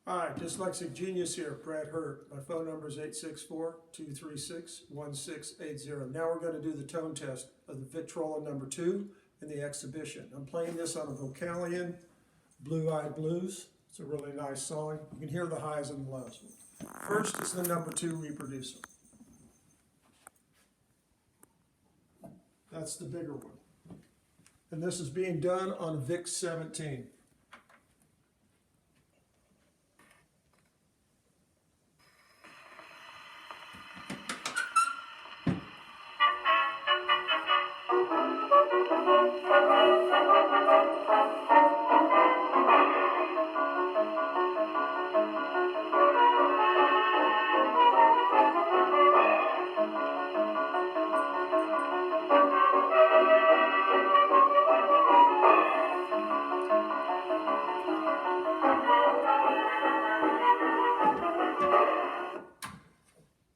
Hi, Dyslexic Genius here, Brad Hurt. My phone number is 864-236-1680. Now we're going to do the tone test of the Victrola No. 2 in the Exhibition. I'm playing this on a Vocalion, Blue Eyed Blues. It's a really nice song. You can hear the highs and lows. First is the No. 2 reproducer. That's the bigger one. And this is being done on a Vic 17.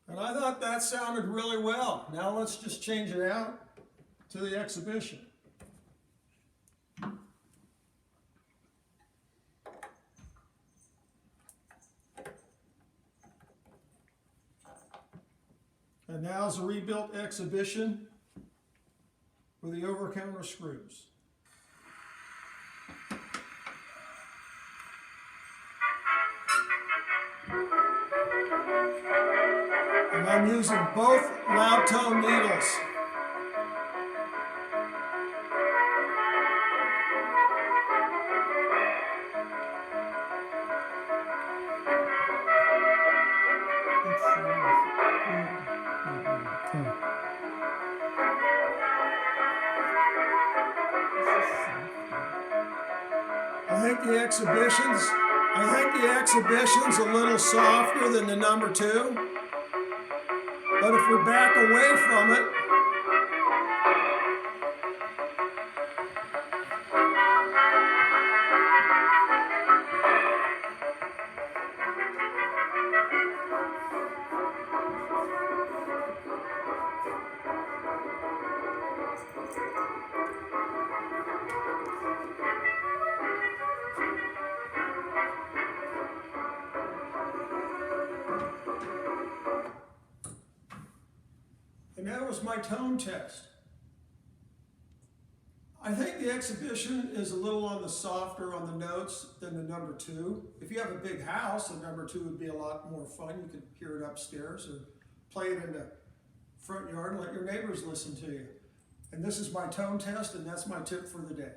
And I thought that sounded really well. Now let's just change it out to the Exhibition. And now's a rebuilt Exhibition with the over-counter screws. And I'm using both loud tone needles. I think the Exhibition's a little softer than the No. 2. But if we back away from it, and that was my tone test. I think the Exhibition is a little on the softer on the notes than the No. 2. If you have a big house, the No. 2 would be a lot more fun. You could hear it upstairs or play it in the front yard and let your neighbors listen to you. And this is my tone test, and that's my tip for the day.